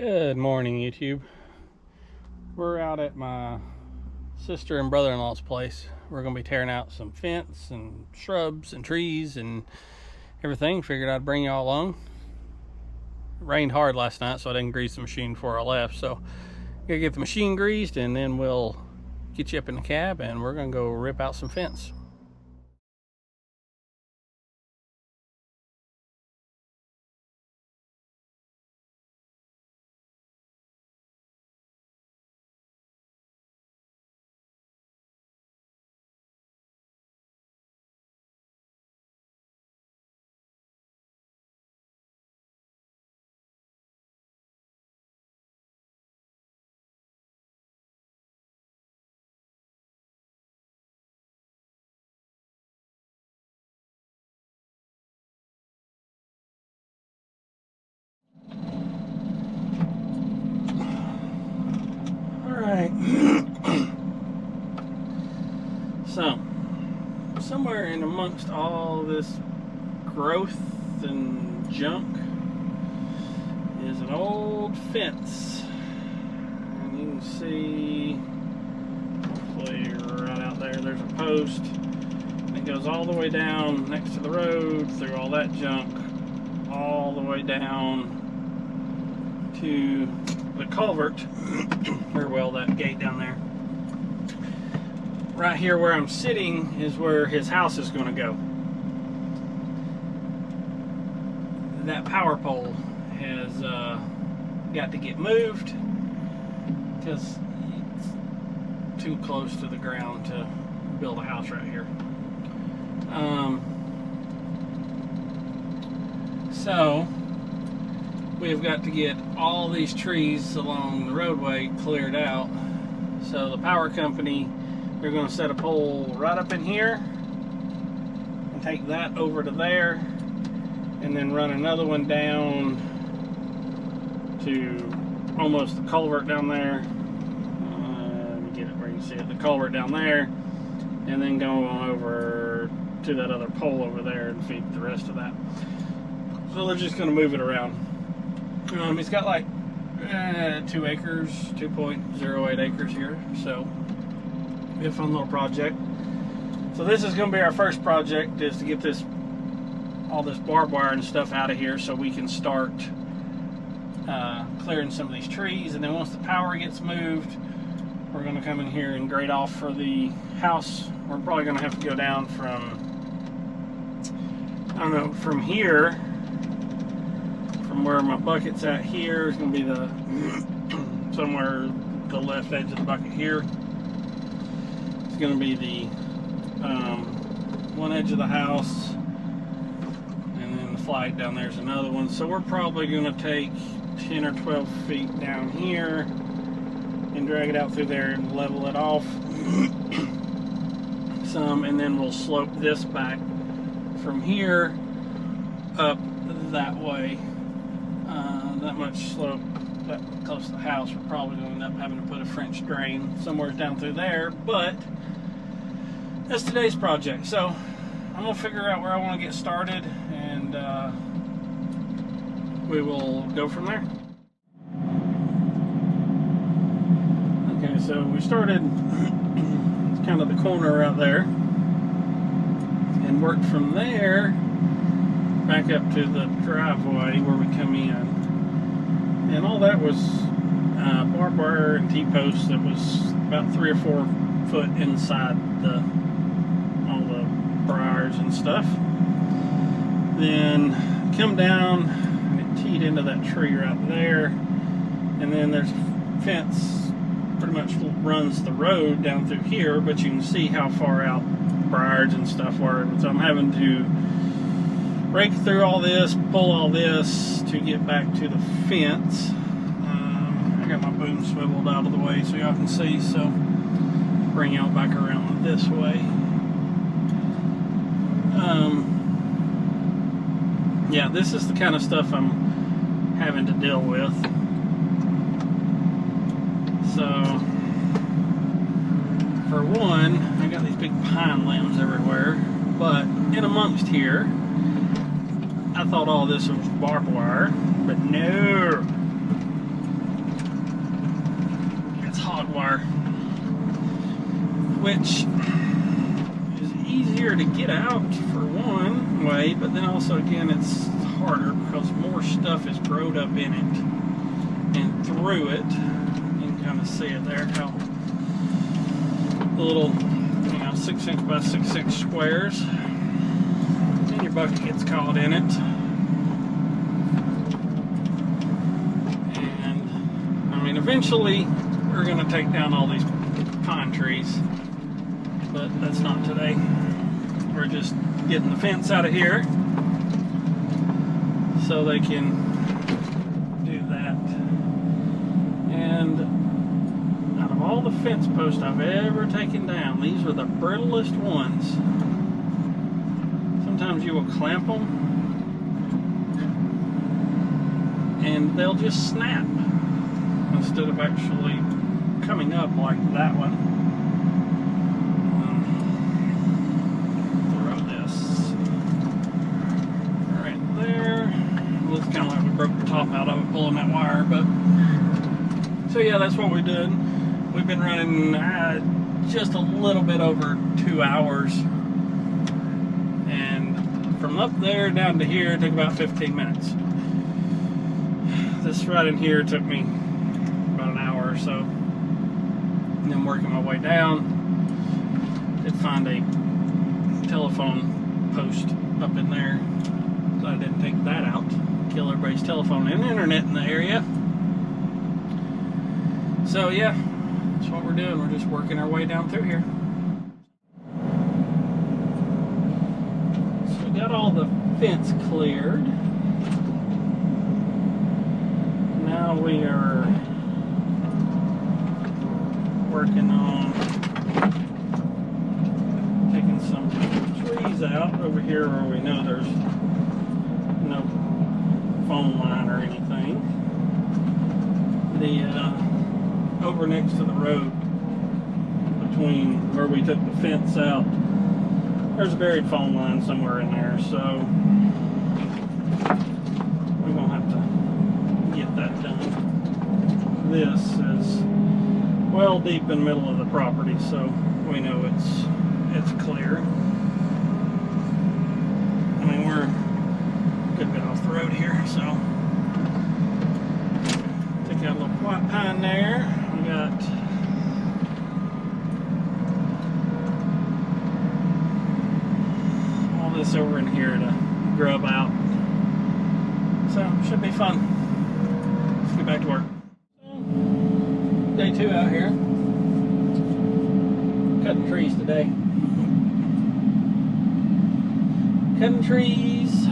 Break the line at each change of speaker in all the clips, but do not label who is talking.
Good morning, YouTube. We're out at my sister and brother-in-law's place. We're going to be tearing out some fence and shrubs and trees and everything. Figured I'd bring y'all along. It rained hard last night, so I didn't grease the machine before I left. So, gotta get the machine greased, and then we'll get you up in the cab, and we're going to go rip out some fence. Alright. So, somewhere in amongst all this growth and junk is an old fence. And you can see, hopefully right out there, there's a post. It goes all the way down next to the road, through all that junk, all the way down to the culvert, or well, that gate down there. Right here where I'm sitting is where his house is going to go. That power pole has got to get moved because it's too close to the ground to build a house right here. So we've got to get all these trees along the roadway cleared out. So the power company, they're going to set a pole right up in here and take that over to there, and then run another one down to almost the culvert down there. Let me get it where you see it, the culvert down there, and then go on over to that other pole over there and feed the rest of that. So they're just going to move it around. It's got like 2 acres, 2.08 acres here, so be a fun little project. So this is going to be our first project, is to get all this barbed wire and stuff out of here so we can start clearing some of these trees. And then once the power gets moved, we're going to come in here and grade off for the house. We're probably going to have to go down from, I don't know, from here, from where my bucket's at here is going to be the somewhere the left edge of the bucket here. It's going to be the one edge of the house, and then the flag down there is another one. So we're probably going to take 10 or 12 feet down here and drag it out through there and level it off some, and then we'll slope this back from here up that way. That much slope that close to the house, we're probably going to end up having to put a French drain somewhere down through there, but that's today's project. So I'm going to figure out where I want to get started, and we will go from there. Okay, so we started kind of the corner out there and worked from there back up to the driveway where we come in. And all that was barbed wire and T-posts that was about 3 or 4 foot inside all the briars and stuff. Then come down and it teed into that tree right there. And then there's a fence pretty much runs the road down through here, but you can see how far out briars and stuff were. So I'm having to rake through all this, pull all this to get back to the fence. I got my boom swiveled out of the way so y'all can see, so bring y'all back around this way. Yeah, this is the kind of stuff I'm having to deal with. So, for one, I got these big pine limbs everywhere, but in amongst here, I thought all this was barbed wire, but no. that wire, which is easier to get out for one way, but then also again it's harder because more stuff is growed up in it and through it. You can kind of see it there, how the little 6" by 6" squares, and your bucket gets caught in it. And I mean, eventually we're going to take down all these pine trees, but that's not today. We're just getting the fence out of here so they can do that. And out of all the fence posts I've ever taken down, these are the brittlest ones. Sometimes you will clamp them and they'll just snap instead of actually coming up like that one. Throw this right there. Looks kind of like we broke the top out of it pulling that wire, but so yeah, that's what we did. We've been running just a little bit over 2 hours, and from up there down to here it took about 15 minutes. This right in here took me about an hour or so, and then working my way down, did find a telephone post up in there, so I didn't take that out, kill everybody's telephone and internet in the area. So yeah, that's what we're doing. We're just working our way down through here. So we got all the fence cleared. Now we are working on taking some trees out over here where we know there's no phone line or anything. Over next to the road, between where we took the fence out, there's a buried phone line somewhere in there, so we're going to have to get that done. This is well deep in the middle of the property, so we know it's clear. I mean, we're a good bit off the road here, so take out a little white pine there. We got all this over in here to grub out, so should be fun. Let's get back to work. Day 2 out here, cutting trees today. Cutting trees,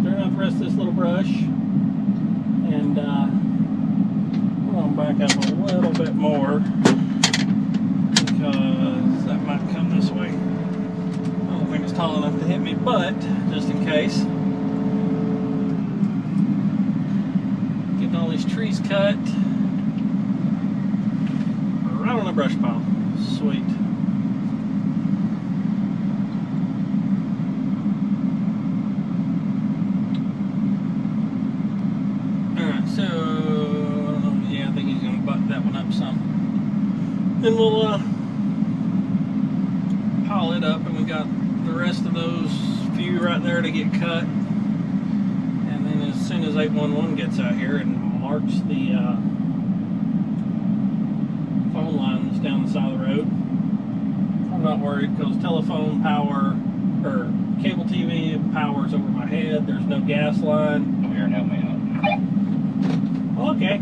clearing out the rest of this little brush, and I'm going to back up a little bit more because that might come this way. I don't think it's tall enough to hit me, but just in case. Getting all these trees cut right on the brush pile. Sweet. Alright, so I think he's going to butt that one up some. Then we'll pile it up, and we got the rest of those few right there to get cut. And then as soon as 811 gets out here and marks the phone lines down the side of the road, I'm not worried because telephone power or cable TV power's over my head. There's no gas line.
Come here and help me out.
Okay.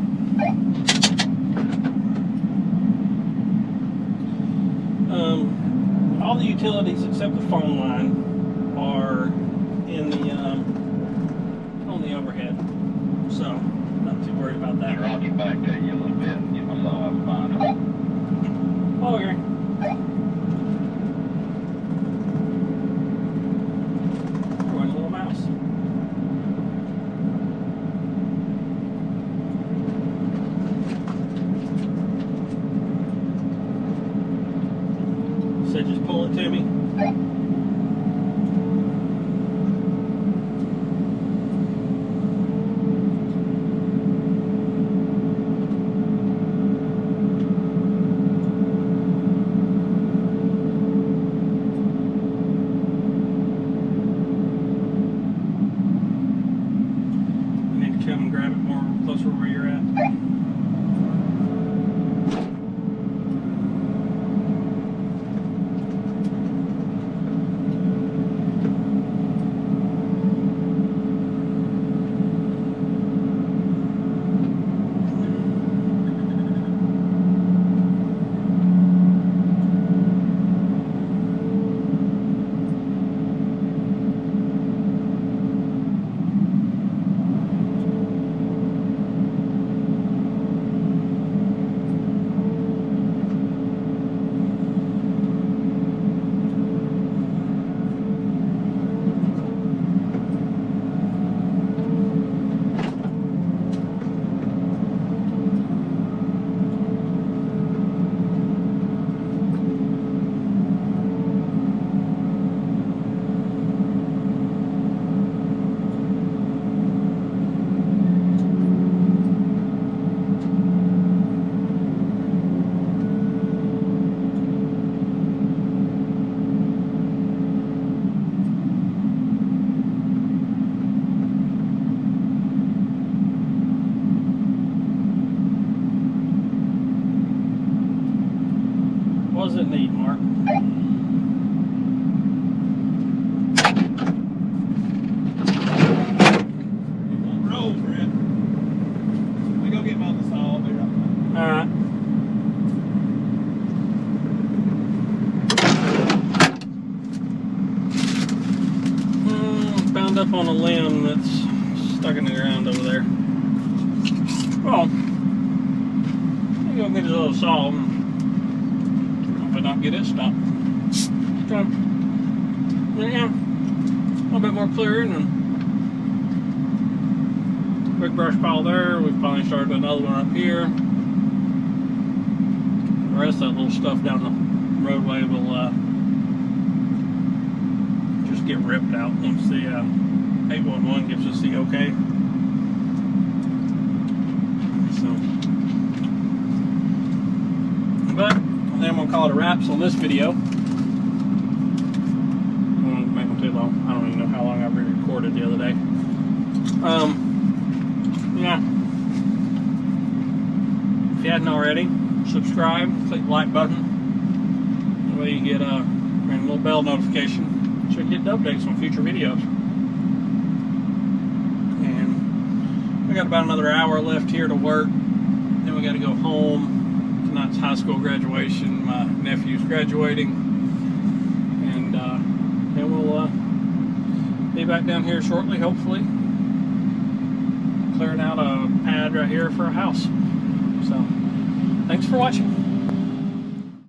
All the utilities except the phone line are in the on the overhead, so not too worried about that.
I'll get back to you a little bit and get my saw out behind it.
Okay. Run a little mouse. So just pull it to me. off on a limb that's stuck in the ground over there. Well, I'm gonna get his little saw and hope I don't get it stopped. So, yeah, a little bit more clearing and big brush pile there. We've finally started another one up here. The rest of that little stuff down the roadway will just get ripped out once the 811 gives us the okay. So, but then I'm gonna call it a wraps on this video. I won't make them too long. I don't even know how long I've recorded the other day. Yeah. If you hadn't already, subscribe, click the like button. That way you get a little bell notification so you get updates on future videos. And we got about another hour left here to work. Then we got to go home. Tonight's high school graduation. My nephew's graduating. And then we'll be back down here shortly, hopefully. Clearing out a pad right here for a house. So, thanks for watching.